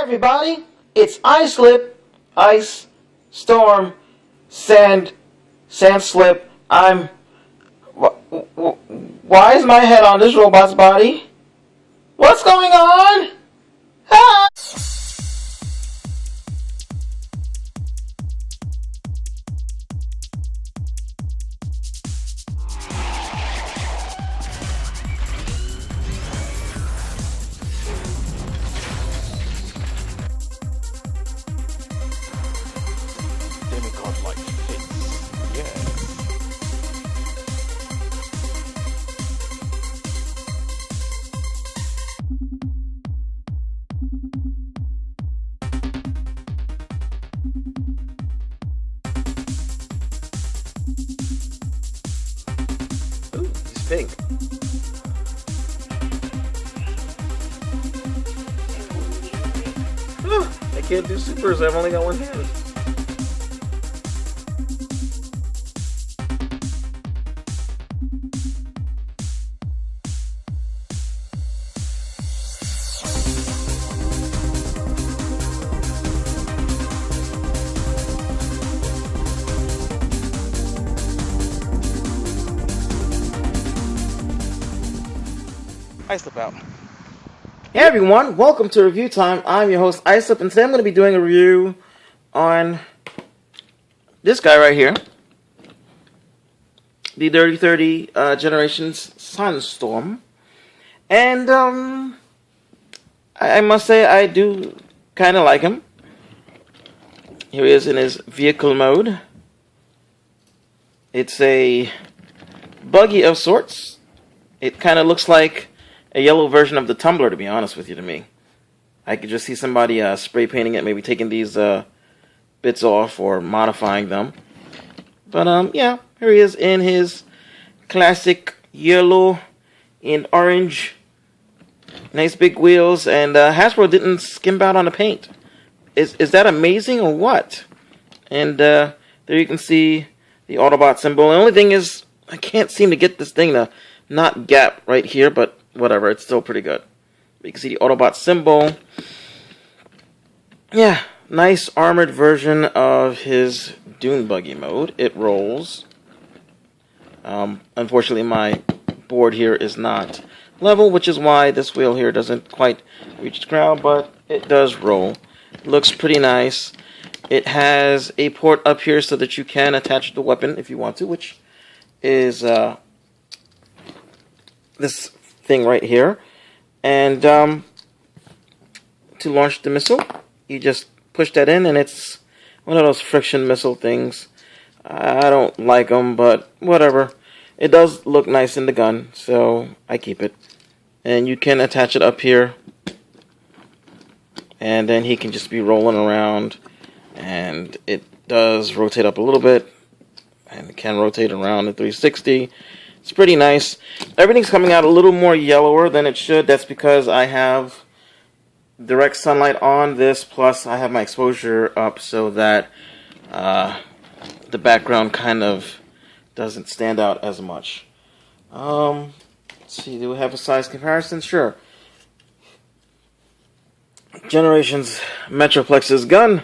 everybody, it's Ice Storm, Sandslip. Why is my head on this robot's body? What's going on? Ah! Demigod-like face, yes. Ooh, he's pink. I can't do supers, I've only got one hand. Islip out. Hey everyone, welcome to Review Time. I'm your host Islip, and today I'm going to be doing a review on this guy right here, the Dirty 30 Generations Sandstorm. And I must say I do kind of like him. Here he is in his vehicle mode. It's a buggy of sorts. It kind of looks like a yellow version of the Tumbler, to be honest with you, to me. I could just see somebody spray painting it, maybe taking these bits off or modifying them. But, yeah, here he is in his classic yellow and orange. Nice big wheels, and Hasbro didn't skimp out on the paint. Is that amazing or what? And there you can see the Autobot symbol. The only thing is, I can't seem to get this thing to not gap right here, but whatever, it's still pretty good. You can see the Autobot symbol. Yeah, nice armored version of his Dune Buggy mode. It rolls. Unfortunately, my board here is not level, which is why this wheel here doesn't quite reach the ground, but it does roll. Looks pretty nice. It has a port up here so that you can attach the weapon if you want to, which is this thing right here. And to launch the missile, you just push that in, and it's one of those friction missile things. I don't like them, but whatever. It does look nice in the gun, so I keep it. And you can attach it up here, and then he can just be rolling around, and it does rotate up a little bit, and it can rotate around in 360. It's pretty nice. Everything's coming out a little more yellower than it should. That's because I have direct sunlight on this, plus I have my exposure up so that the background kind of doesn't stand out as much. Let's see, do we have a size comparison? Sure. Generations Metroplex's gun.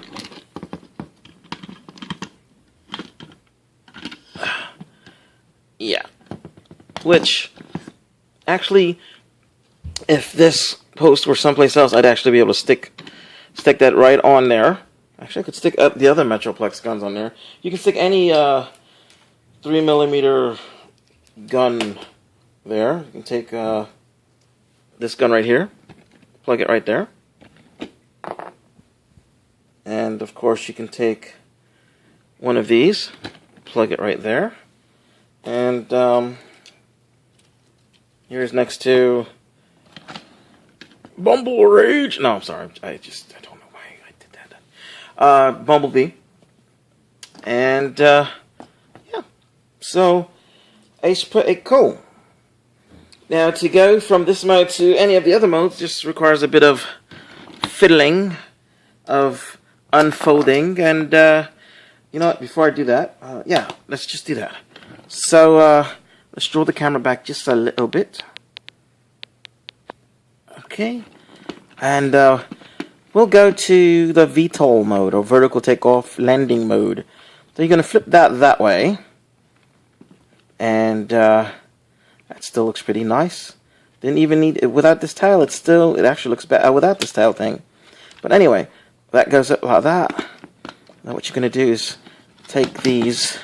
Yeah. Which, actually, if this post were someplace else, I'd actually be able to stick that right on there. Actually, I could stick the other Metroplex guns on there. You can stick any 3mm gun there. You can take this gun right here, plug it right there. And, of course, you can take one of these, plug it right there. And, here's next to Bumble Rage. No, I'm sorry. I don't know why I did that. Bumblebee. And, yeah. So, a cool. Now, to go from this mode to any of the other modes just requires a bit of fiddling, of unfolding. And, you know what? Before I do that, yeah, let's just do that. So, let's draw the camera back just a little bit. Okay. And we'll go to the VTOL mode, or vertical takeoff landing mode. So you're going to flip that way, and that still looks pretty nice. Didn't even need it without this tail. It actually looks better without this tail thing. But anyway, that goes up like that. Now what you're going to do is take these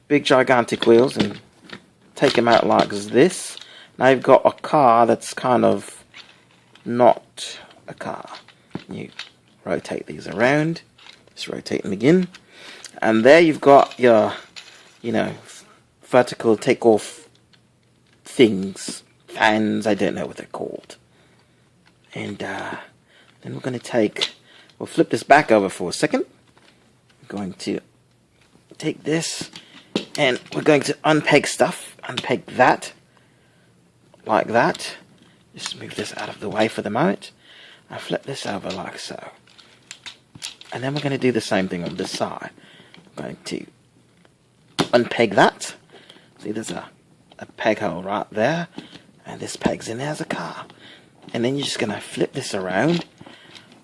big gigantic wheels and take them out like this. Now you've got a car that's kind of not a car. You rotate these around. Just rotate them again. And there you've got your, vertical takeoff things. Fans, I don't know what they're called. And then we're going to we'll flip this back over for a second. We're going to take this, and we're going to unpeg stuff. Unpeg that, like that. Just move this out of the way for the moment. And flip this over like so. And then we're going to do the same thing on this side. I'm going to unpeg that. See, there's a peg hole right there. And this pegs in there as a car. And then you're just going to flip this around.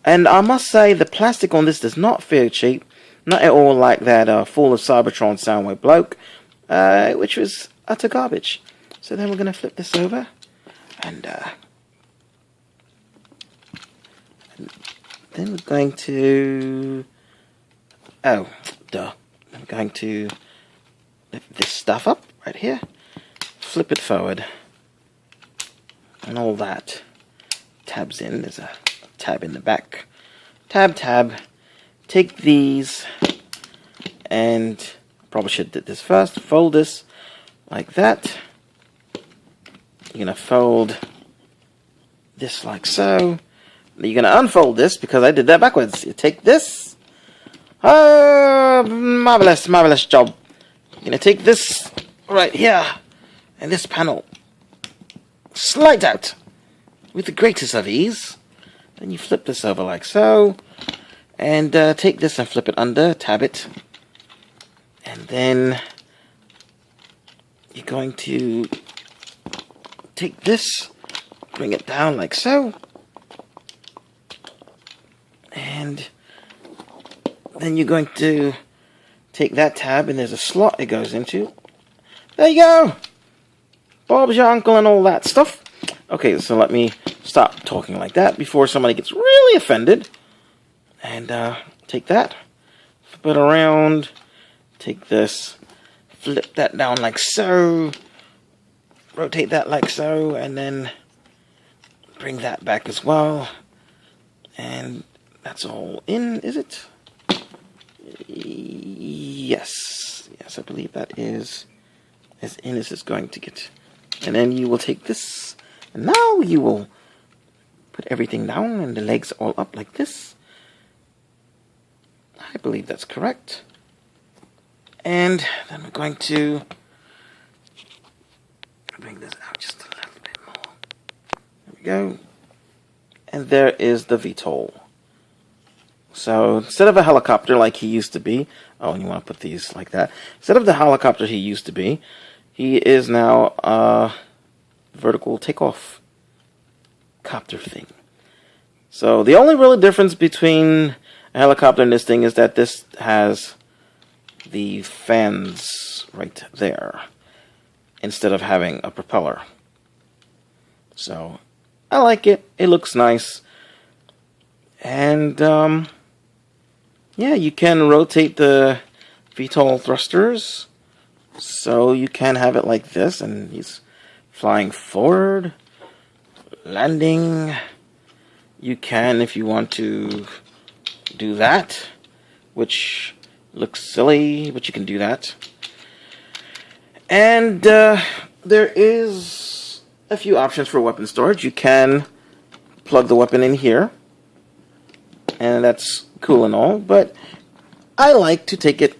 And I must say, the plastic on this does not feel cheap. Not at all like that Fall of Cybertron Soundwave bloke, which was utter garbage. So then we're going to flip this over. And then we're going to... Oh, duh. I'm going to lift this stuff up right here. Flip it forward. And all that tabs in. There's a tab in the back. Tab. Take these, and probably should have did this first. Fold this like that. You're going to fold this like so. You're going to unfold this because I did that backwards. You take this. Oh, marvelous job. You're going to take this right here, and this panel. Slide out with the greatest of ease. Then you flip this over like so, and take this and flip it under, tab it, and then you're going to take this, bring it down like so, and then you're going to take that tab, and there's a slot it goes into. There you go! Bob's your uncle and all that stuff. Okay, so let me stop talking like that before somebody gets really offended. And take that, flip it around, take this, flip that down like so, rotate that like so, and then bring that back as well. And that's all in, is it? Yes, I believe that is as in as it's going to get. And then you will take this, and now you will put everything down, and the legs all up like this. I believe that's correct. And then we're going to bring this out just a little bit more. There we go. And there is the VTOL. So instead of a helicopter like he used to be, oh, and you want to put these like that. Instead of the helicopter he used to be, he is now a vertical takeoff copter thing. So the only real difference between a helicopter and this thing is that this has the fans right there instead of having a propeller. So I like it. It looks nice. And yeah, you can rotate the VTOL thrusters. So you can have it like this, and he's flying forward, landing. You can, if you want to do that, which looks silly, but you can do that. And there is a few options for weapon storage. You can plug the weapon in here, and that's cool and all, but I like to take it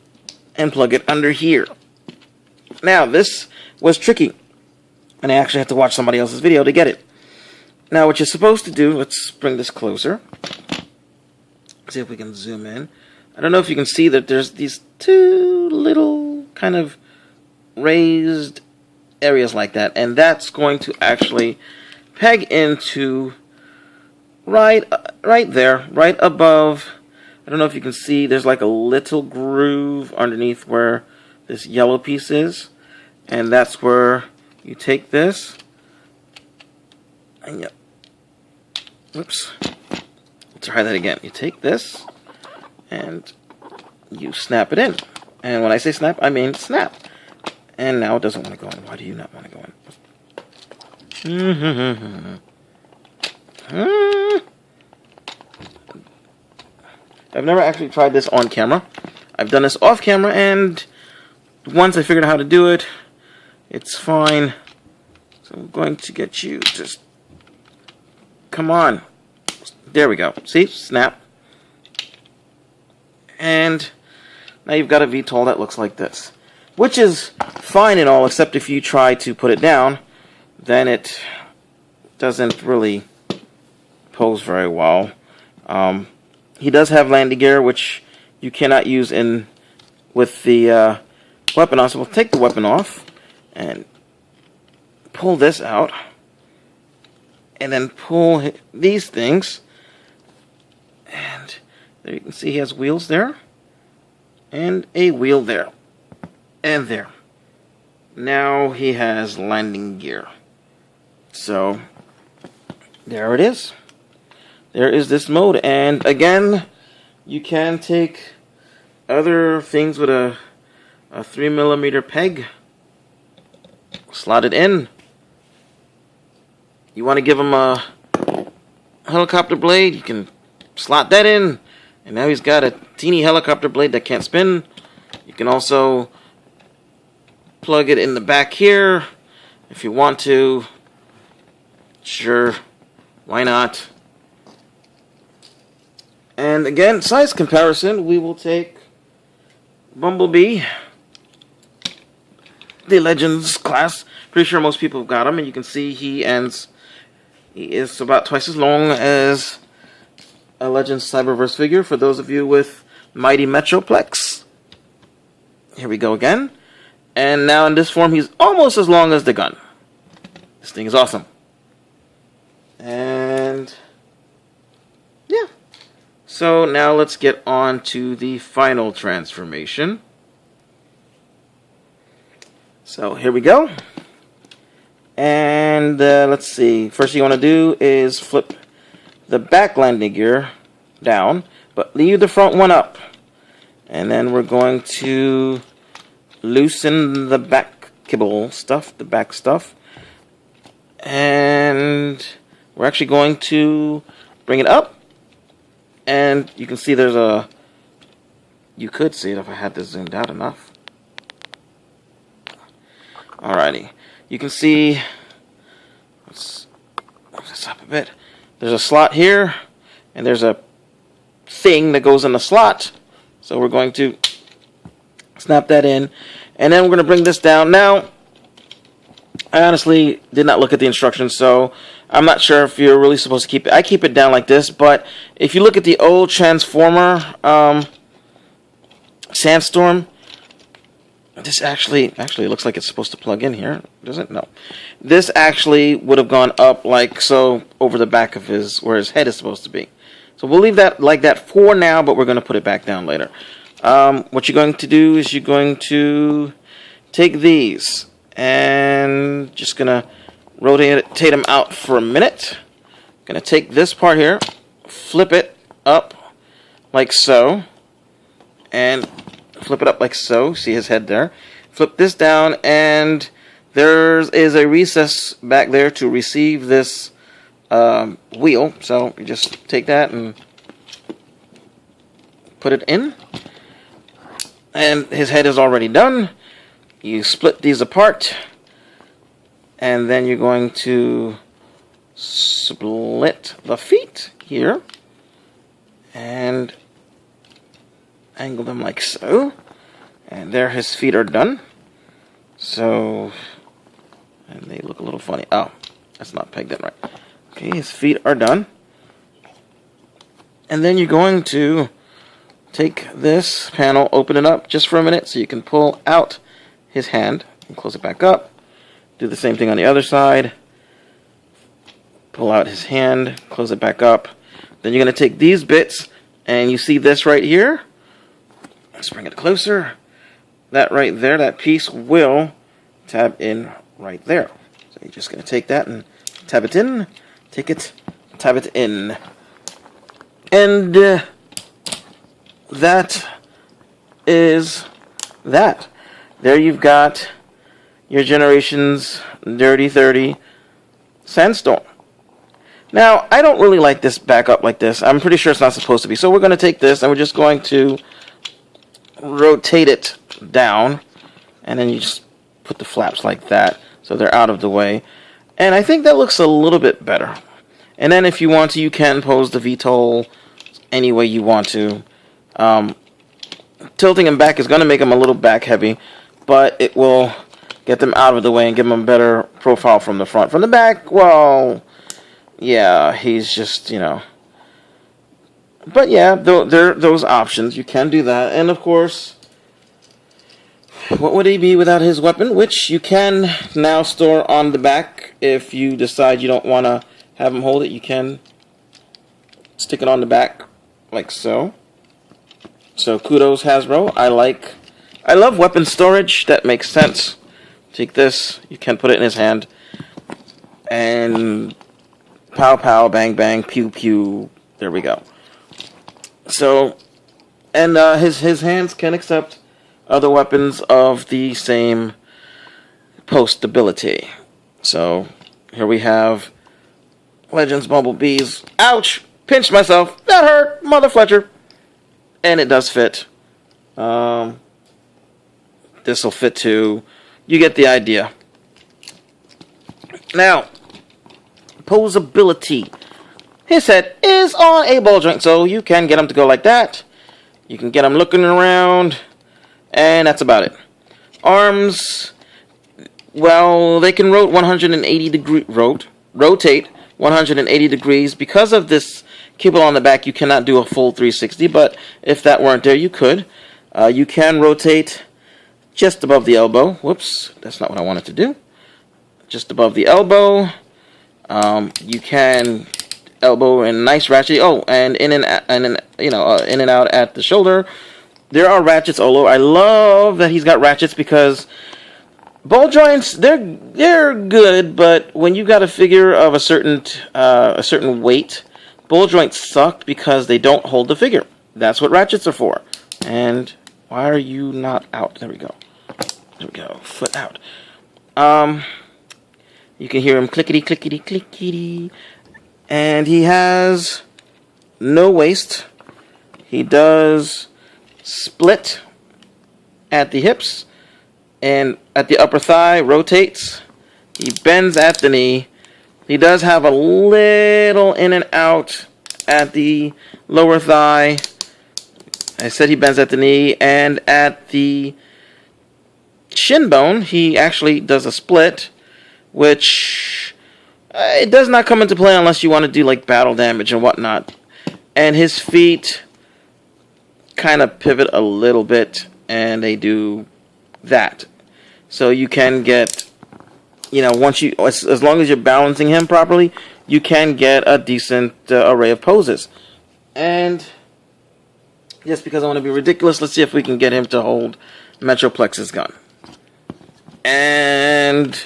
and plug it under here. Now, this was tricky, and I actually had to watch somebody else's video to get it. Now, what you're supposed to do, let's bring this closer. See if we can zoom in. I don't know if you can see that there's these two little kind of raised areas like that, and that's going to actually peg into right right there, right above. I don't know if you can see, there's like a little groove underneath where this yellow piece is. And that's where you take this. And you, whoops. Let's try that again. You take this and you snap it in. And when I say snap, I mean snap. And now it doesn't want to go in. Why do you not want to go in? I've never actually tried this on camera. I've done this off camera, and once I figured out how to do it, it's fine. So I'm going to get you just... Come on. There we go. See? Snap. And now you've got a VTOL that looks like this. Which is fine and all, except if you try to put it down, then it doesn't really pose very well. He does have landing gear, which you cannot use in with the weapon on. So we'll take the weapon off and pull this out, and then pull these things. And there you can see he has wheels there, and a wheel there, and there. Now he has landing gear. So there it is. There is this mode, and again, you can take other things with a 3mm peg, slot it in. You want to give him a helicopter blade, you can slot that in, and now he's got a teeny helicopter blade that can't spin. You can also plug it in the back here if you want to. Sure, why not? And again, size comparison, we will take Bumblebee, the Legends class. Pretty sure most people have got him, and you can see he is about twice as long as a Legends Cyberverse figure for those of you with Mighty Metroplex. Here we go again. And now in this form, he's almost as long as the gun. This thing is awesome. And yeah. So now let's get on to the final transformation. So here we go. And let's see. First thing you want to do is flip the back landing gear down, but leave the front one up. And then we're going to loosen the back kibble stuff, the back stuff. And we're actually going to bring it up. And you can see there's a... You could see it if I had this zoomed out enough. Alrighty. You can see... Let's move this up a bit. There's a slot here. And there's a thing that goes in the slot. So we're going to snap that in. And then we're going to bring this down. Now, I honestly did not look at the instructions, so I'm not sure if you're really supposed to keep it. I keep it down like this, but if you look at the old Transformer Sandstorm, this actually looks like it's supposed to plug in here. Does it? No. This actually would have gone up like so over the back of where his head is supposed to be. So we'll leave that like that for now, but we're going to put it back down later. What you're going to do is you're going to take these and just going to rotate them out for a minute. Going to take this part here, flip it up like so, and flip it up like so. See his head there. Flip this down, and there is a recess back there to receive this wheel. So you just take that and put it in. And his head is already done. You split these apart, and then you're going to split the feet here and angle them like so. And there his feet are done. So, and they look a little funny. Oh, that's not pegged in right. Okay, his feet are done. And then you're going to take this panel, open it up just for a minute so you can pull out his hand and close it back up. Do the same thing on the other side. Pull out his hand, close it back up. Then you're going to take these bits, and you see this right here. Let's bring it closer. That right there, that piece will tab in right there. So you're just going to take that and tab it in. Take it, tab it in. And that is that. There you've got your Generations Dirty 30 Sandstorm. Now, I don't really like this back up like this. I'm pretty sure it's not supposed to be. So we're going to take this and we're just going to rotate it down. And then you just put the flaps like that so they're out of the way. And I think that looks a little bit better. And then if you want to, you can pose the VTOL any way you want to. Tilting them back is going to make them a little back heavy, but it will get them out of the way and give them a better profile from the front. From the back, well, yeah, he's just, you know. But yeah, there are those options. You can do that. And of course, what would he be without his weapon? Which you can now store on the back. If you decide you don't want to have him hold it, you can stick it on the back like so. So kudos, Hasbro. I love weapon storage. That makes sense. Take this. You can put it in his hand. And pow pow, bang bang, pew pew. There we go. So, and his hands can accept other weapons of the same post ability. So here we have Legends Bumblebees. Ouch! Pinched myself. That hurt, Mother Fletcher. And it does fit. This will fit too. You get the idea. Now, posability. His head is on a ball joint, so you can get him to go like that. You can get him looking around, and that's about it. Arms, well, they can rotate 180 degrees. Because of this cable on the back, you cannot do a full 360, but if that weren't there, you could. You can rotate just above the elbow. Whoops, that's not what I wanted to do. Just above the elbow. You can elbow and nice ratchet. Oh, and in and out at the shoulder. There are ratchets all over. I love that he's got ratchets because ball joints, they're good, but when you got a figure of a certain weight, ball joints suck because they don't hold the figure. That's what ratchets are for. And why are you not out? There we go. There we go. Foot out. You can hear him clickety clickety clickety. And he has no waist. He does split at the hips and at the upper thigh, rotates. He bends at the knee. He does have a little in and out at the lower thigh. I said he bends at the knee, and at the shin bone, he actually does a split, which it does not come into play unless you want to do like battle damage and whatnot. And his feet kind of pivot a little bit, and they do that. So you can get, as long as you're balancing him properly, you can get a decent array of poses. And just because I want to be ridiculous, let's see if we can get him to hold Metroplex's gun. And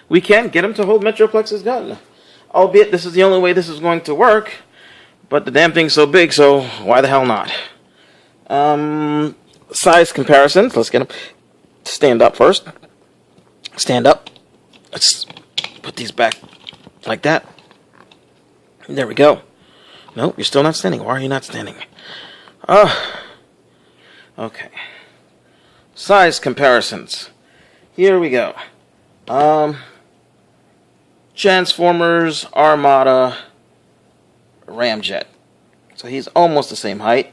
we can get him to hold Metroplex's gun. Albeit this is the only way this is going to work. But the damn thing's so big, so why the hell not? Size comparisons. Let's get him. Stand up first. Stand up. Let's put these back like that. There we go. Nope, you're still not standing. Why are you not standing? Okay. Size comparisons. Here we go. Transformers, Armada, Ramjet. So he's almost the same height.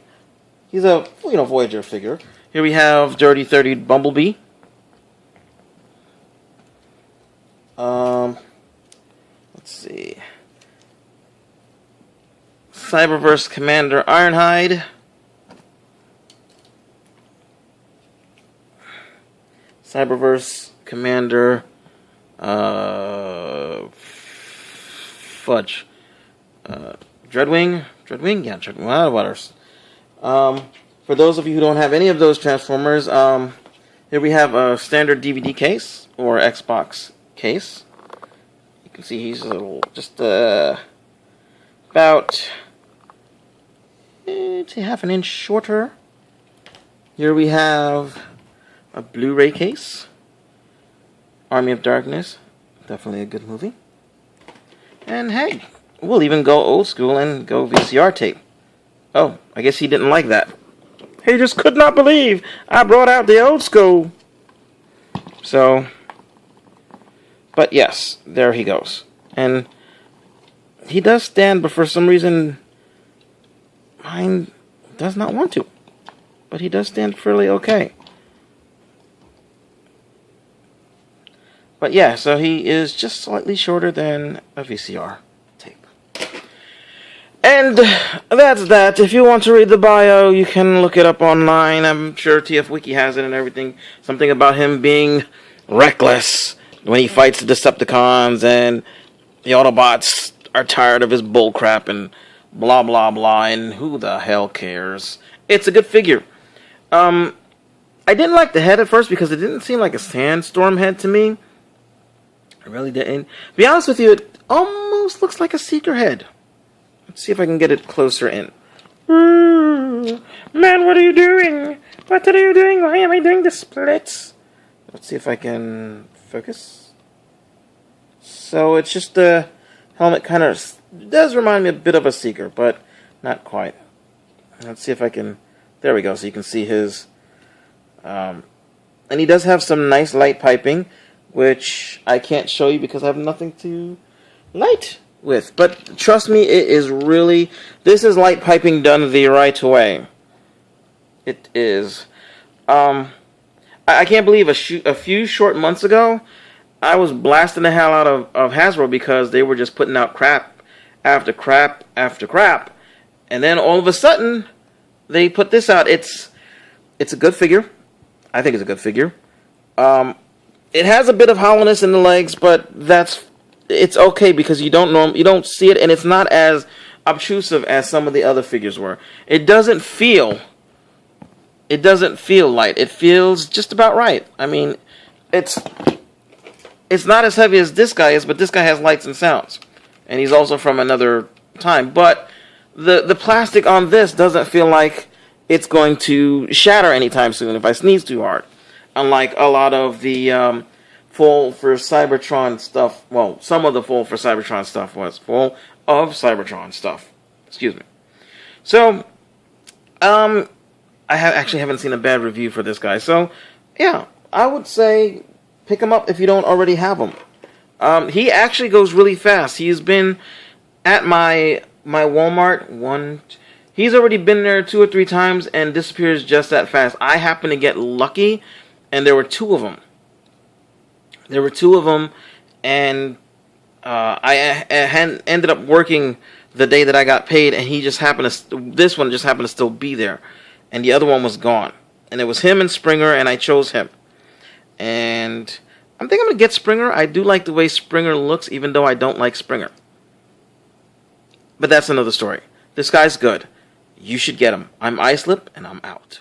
He's a Voyager figure. Here we have Dirty 30 Bumblebee. Let's see. Cyberverse Commander Ironhide. Cyberverse Commander Fudge. Dreadwing? Yeah, Dreadwing. What for those of you who don't have any of those Transformers, here we have a standard DVD case, or Xbox case. You can see he's a little, just about half an inch shorter. Here we have a Blu-ray case. Army of Darkness. Definitely a good movie. And hey, we'll even go old school and go VCR tape. Oh, I guess he didn't like that. He just could not believe I brought out the old school. So, but yes, there he goes. And he does stand, but for some reason, mine does not want to. But he does stand fairly okay. But yeah, so he is just slightly shorter than a VCR tape. And that's that. If you want to read the bio, you can look it up online. I'm sure TF Wiki has it and everything. Something about him being reckless when he fights the Decepticons, and the Autobots are tired of his bullcrap and blah blah blah, and who the hell cares? It's a good figure. I didn't like the head at first because it didn't seem like a Sandstorm head to me. I really didn't. To be honest with you, it almost looks like a Seeker head. Let's see if I can get it closer in. Man, what are you doing? What are you doing? Why am I doing the splits? Let's see if I can focus. So it's just the helmet kind of does remind me a bit of a Seeker, but not quite. Let's see if I can. There we go. So you can see his. And he does have some nice light piping, which I can't show you because I have nothing to light with. But trust me, it is really. This is light piping done the right way. It is. I can't believe a few short months ago, I was blasting the hell out of Hasbro because they were just putting out crap after crap after crap. And then all of a sudden, they put this out. It's a good figure. I think it's a good figure. It has a bit of hollowness in the legs, but it's okay because you don't see it, and it's not as obtrusive as some of the other figures were. It doesn't feel light. It feels just about right. I mean, it's not as heavy as this guy is, but this guy has lights and sounds. And he's also from another time. But the plastic on this doesn't feel like it's going to shatter anytime soon if I sneeze too hard. Unlike a lot of the Full for Cybertron stuff. Well, some of the Full for Cybertron stuff was full of Cybertron stuff. Excuse me. So, I actually haven't seen a bad review for this guy. So, yeah, I would say pick him up if you don't already have him. He actually goes really fast. He's been at my Walmart. He's already been there 2 or 3 times and disappears just that fast. I happened to get lucky, and there were 2 of them. And I ended up working the day that I got paid, and this one just happened to still be there. And the other one was gone. And it was him and Springer, and I chose him. And I think I'm going to get Springer. I do like the way Springer looks, even though I don't like Springer. But that's another story. This guy's good. You should get him. I'm Islip, and I'm out.